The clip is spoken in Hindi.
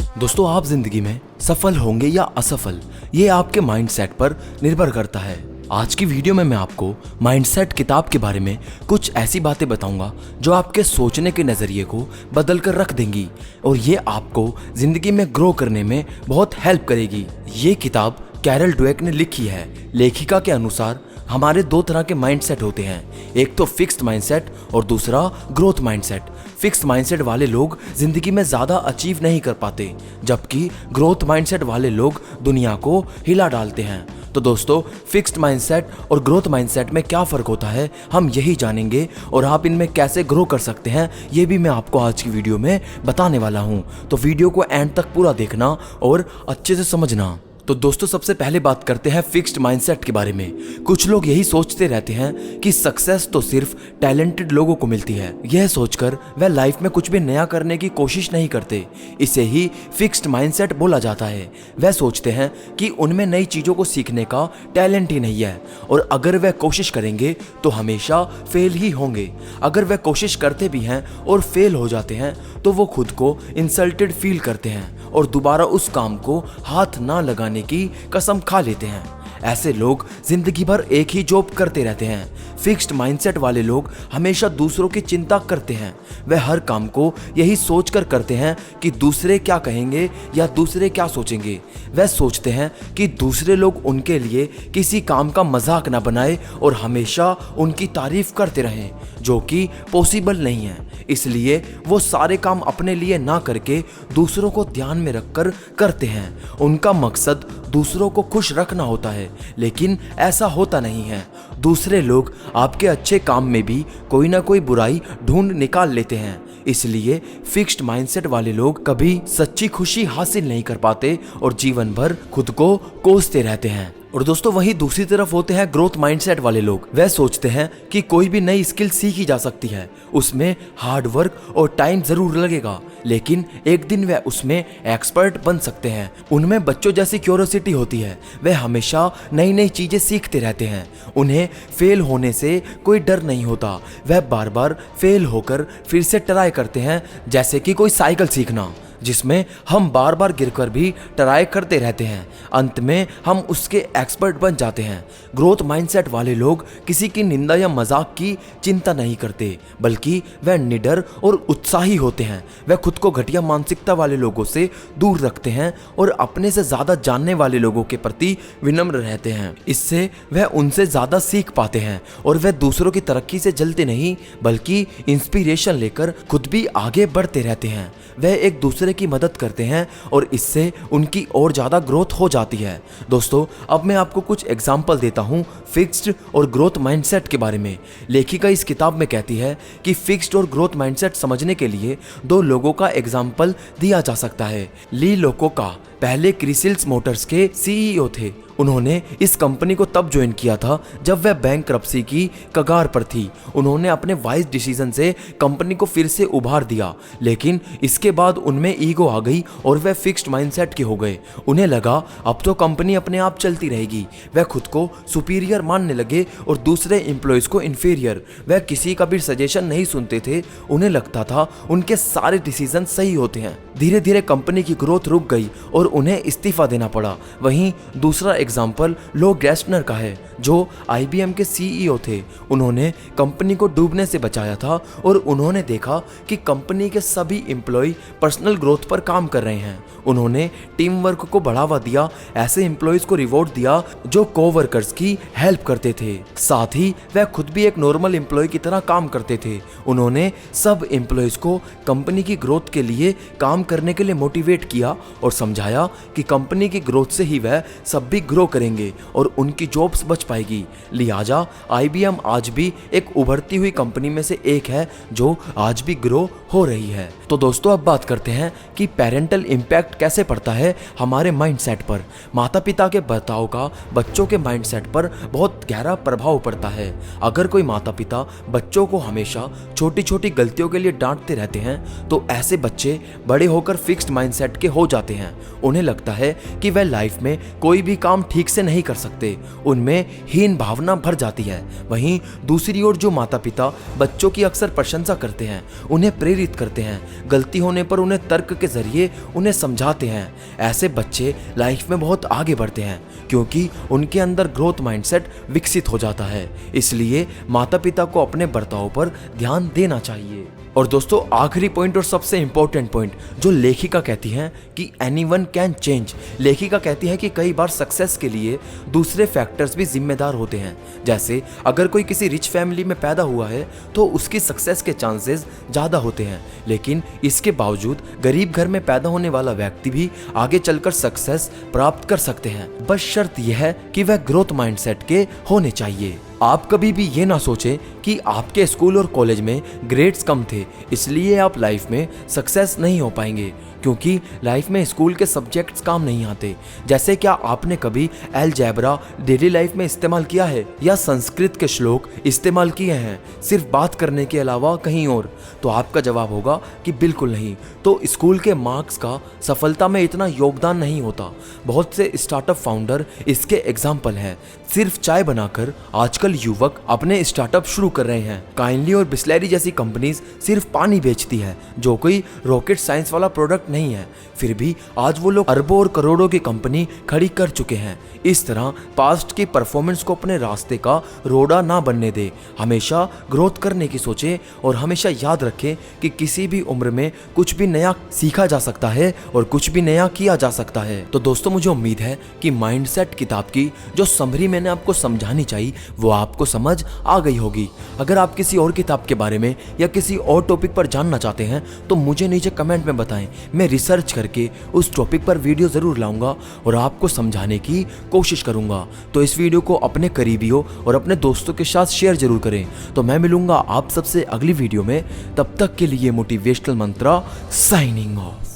दोस्तों, आप जिंदगी में सफल होंगे या असफल, ये आपके माइंडसेट पर निर्भर करता है। आज की वीडियो में मैं आपको माइंडसेट किताब के बारे में कुछ ऐसी बातें बताऊंगा जो आपके सोचने के नज़रिए को बदल कर रख देंगी और ये आपको जिंदगी में ग्रो करने में बहुत हेल्प करेगी। ये किताब कैरल ड्वेक ने लिखी है। लेखिका के अनुसार हमारे दो तरह के माइंडसेट होते हैं, एक तो फिक्स्ड माइंडसेट और दूसरा ग्रोथ माइंडसेट। फिक्स्ड माइंडसेट वाले लोग जिंदगी में ज्यादा अचीव नहीं कर पाते, जबकि ग्रोथ माइंडसेट वाले लोग दुनिया को हिला डालते हैं। तो दोस्तों, फिक्स्ड माइंडसेट और ग्रोथ माइंडसेट में क्या फर्क होता है, हम यही जानेंगे और आप इनमें कैसे ग्रो कर सकते हैं, ये भी मैं आपको आज की वीडियो में बताने वाला हूं। तो वीडियो को एंड तक पूरा देखना और अच्छे से समझना। तो दोस्तों, सबसे पहले बात करते हैं फिक्स्ड माइंडसेट के बारे में। कुछ लोग यही सोचते रहते हैं कि सक्सेस तो सिर्फ टैलेंटेड लोगों को मिलती है। यह सोचकर वह लाइफ में कुछ भी नया करने की कोशिश नहीं करते। इसे ही फिक्स्ड माइंडसेट बोला जाता है। वह सोचते हैं कि उनमें नई चीजों को सीखने का टैलेंट ही नहीं है और अगर वह कोशिश करेंगे तो हमेशा फेल ही होंगे। अगर वह कोशिश करते भी हैं और फेल हो जाते हैं तो वो खुद को इंसल्टेड फील करते हैं और दोबारा उस काम को हाथ ना लगाने की कसम खा लेते हैं। ऐसे लोग जिंदगी भर एक ही जॉब करते रहते हैं। फिक्स्ड माइंडसेट वाले लोग हमेशा दूसरों की चिंता करते हैं। वे हर काम को यही सोचकर करते हैं कि दूसरे क्या कहेंगे या दूसरे क्या सोचेंगे। वे सोचते हैं कि दूसरे लोग उनके लिए किसी काम का मजाक ना बनाए और हमेशा उनकी तारीफ करते रहें, जो कि पॉसिबल नहीं है। इसलिए वो सारे काम अपने लिए ना करके दूसरों को ध्यान में रखकर करते हैं। उनका मकसद दूसरों को खुश रखना होता है, लेकिन ऐसा होता नहीं है। दूसरे लोग आपके अच्छे काम में भी कोई ना कोई बुराई ढूंढ निकाल लेते हैं। इसलिए फिक्स्ड माइंडसेट वाले लोग कभी सच्ची खुशी हासिल नहीं कर पाते और जीवन भर खुद को कोसते रहते हैं। और दोस्तों, वहीं दूसरी तरफ होते हैं ग्रोथ माइंडसेट वाले लोग। वह सोचते हैं कि कोई भी नई स्किल सीखी जा सकती है, उसमें हार्ड वर्क और टाइम जरूर लगेगा, लेकिन एक दिन वह उसमें एक्सपर्ट बन सकते हैं। उनमें बच्चों जैसी क्यूरियोसिटी होती है। वह हमेशा नई नई चीजें सीखते रहते हैं। उन्हें फेल होने से कोई डर नहीं होता। वह बार बार फेल होकर फिर से ट्राई करते हैं, जैसे कि कोई साइकिल सीखना, जिसमें हम बार बार गिरकर भी ट्राई करते रहते हैं। अंत में हम उसके एक्सपर्ट बन जाते हैं। ग्रोथ माइंडसेट वाले लोग किसी की निंदा या मजाक की चिंता नहीं करते, बल्कि वह निडर और उत्साही होते हैं। वह खुद को घटिया मानसिकता वाले लोगों से दूर रखते हैं और अपने से ज्यादा जानने वाले लोगों के प्रति विनम्र रहते हैं। इससे वह उनसे ज्यादा सीख पाते हैं और वह दूसरों की तरक्की से जलते नहीं, बल्कि इंस्पिरेशन लेकर खुद भी आगे बढ़ते रहते हैं। वह एक दूसरे की मदद करते हैं और इससे उनकी और ज्यादा ग्रोथ हो जाती है। दोस्तों, अब मैं आपको कुछ एग्जांपल देता हूं फिक्स्ड और ग्रोथ माइंडसेट के बारे में। लेखिका इस किताब में कहती है कि फिक्स्ड और ग्रोथ माइंडसेट समझने के लिए दो लोगों का एग्जांपल दिया जा सकता है। ली लोकोका पहले क्रिसिल्स मोटर्स के सीईओ थे। उन्होंने इस कंपनी को तब ज्वाइन किया था जब वह बैंकरप्सी की कगार पर थी। उन्होंने अपने वाइज डिसीजन से कंपनी को फिर से उभार दिया, लेकिन इसके बाद उनमें ईगो आ गई और वह फिक्स्ड माइंडसेट के हो गए। उन्हें लगा अब तो कंपनी अपने आप चलती रहेगी। वह खुद को सुपीरियर मानने लगे और दूसरे एम्प्लॉयज को इन्फीरियर। वह किसी का भी सजेशन नहीं सुनते थे। उन्हें लगता था उनके सारे डिसीजन सही होते हैं। धीरे धीरे कंपनी की ग्रोथ रुक गई और उन्हें इस्तीफा देना पड़ा। वहीं दूसरा एग्जाम्पल लो गैस्टनर का है, जो आईबीएम के सीईओ थे। उन्होंने कंपनी को डूबने से बचाया था और उन्होंने देखा कि कंपनी के सभी एम्प्लॉय पर्सनल ग्रोथ पर काम कर रहे हैं। उन्होंने टीम वर्क को बढ़ावा दिया, ऐसे एम्प्लॉयज को रिवॉर्ड दिया जो कोवर्कर्स की हेल्प करते थे। साथ ही वह खुद भी एक नॉर्मल एम्प्लॉय की तरह काम करते थे। उन्होंने सब एम्प्लॉयज को कंपनी की ग्रोथ के लिए काम करने के लिए मोटिवेट किया और समझाया कि कंपनी की ग्रोथ से ही वह सब भी ग्रो करेंगे और उनकी जॉब्स बच पाएगी। लिहाजा आईबीएम आज भी एक उभरती हुई कंपनी में से एक है जो आज भी ग्रो हो रही है। तो दोस्तों, अब बात करते हैं कि पेरेंटल इम्पैक्ट कैसे पड़ता है हमारे माइंडसेट पर। माता पिता के बर्ताव का बच्चों के माइंडसेट पर बहुत गहरा प्रभाव पड़ता है। अगर कोई माता पिता बच्चों को हमेशा छोटी छोटी गलतियों के लिए डांटते रहते हैं तो ऐसे बच्चे बड़े होकर फिक्स्ड माइंडसेट के हो जाते हैं। उन्हें लगता है कि वह लाइफ में कोई भी काम ठीक से नहीं कर सकते, उनमें हीन भावना भर जाती है। वहीं दूसरी ओर जो माता पिता बच्चों की अक्सर प्रशंसा करते हैं, उन्हें प्रेरित करते हैं, गलती होने पर उन्हें तर्क के जरिए उन्हें समझाते हैं, ऐसे बच्चे लाइफ में बहुत आगे बढ़ते हैं क्योंकि उनके अंदर ग्रोथ माइंडसेट विकसित हो जाता है। इसलिए माता पिता को अपने बर्ताव पर ध्यान देना चाहिए। और दोस्तों, आखिरी पॉइंट और सबसे इंपॉर्टेंट पॉइंट जो लेखिका कहती हैं कि एनीवन कैन चेंज। लेखिका कहती है कि कई बार सक्सेस के लिए दूसरे फैक्टर्स भी जिम्मेदार होते हैं। जैसे अगर कोई किसी रिच फैमिली में पैदा हुआ है तो उसकी सक्सेस के चांसेस ज़्यादा होते हैं, लेकिन इसके बावजूद गरीब घर में पैदा होने वाला व्यक्ति भी आगे चलकर सक्सेस प्राप्त कर सकते हैं। बस शर्त यह है कि वह ग्रोथ माइंडसेट के होने चाहिए। आप कभी भी ये ना सोचें कि आपके स्कूल और कॉलेज में ग्रेड्स कम थे इसलिए आप लाइफ में सक्सेस नहीं हो पाएंगे, क्योंकि लाइफ में स्कूल के सब्जेक्ट्स काम नहीं आते। जैसे क्या आपने कभी अलजेब्रा डेली लाइफ में इस्तेमाल किया है या संस्कृत के श्लोक इस्तेमाल किए हैं सिर्फ बात करने के अलावा कहीं और? तो आपका जवाब होगा कि बिल्कुल नहीं। तो स्कूल के मार्क्स का सफलता में इतना योगदान नहीं होता। बहुत से स्टार्टअप फाउंडर इसके एग्जाम्पल हैं। सिर्फ चाय बनाकर आजकल युवक अपने स्टार्टअप शुरू कर रहे हैं। काइंडली और बिस्लेरी जैसी कंपनीज सिर्फ पानी बेचती है, जो कोई रॉकेट साइंस वाला प्रोडक्ट नहीं है, फिर भी आज वो लोग अरबों और करोड़ों की कंपनी खड़ी कर चुके हैं। इस तरह पास्ट की परफॉर्मेंस को अपने रास्ते का रोड़ा ना बनने दे। हमेशा ग्रोथ करने की सोचे और हमेशा याद रखें कि किसी भी उम्र में कुछ भी नया सीखा जा सकता है और कुछ भी नया किया जा सकता है। तो दोस्तों, मुझे उम्मीद है कि माइंडसेट किताब की जो समरी मैंने आपको समझानी चाहिए वो आपको समझ आ गई होगी। अगर आप किसी और किताब के बारे में या किसी और टॉपिक पर जानना चाहते हैं तो मुझे नीचे कमेंट में बताएं। मैं रिसर्च करके उस टॉपिक पर वीडियो जरूर लाऊंगा और आपको समझाने की कोशिश करूंगा। तो इस वीडियो को अपने करीबियों और अपने दोस्तों के साथ शेयर जरूर करें। तो मैं मिलूंगा आप सबसे अगली वीडियो में। तब तक के लिए मोटिवेशनल मंत्रा साइनिंग ऑफ।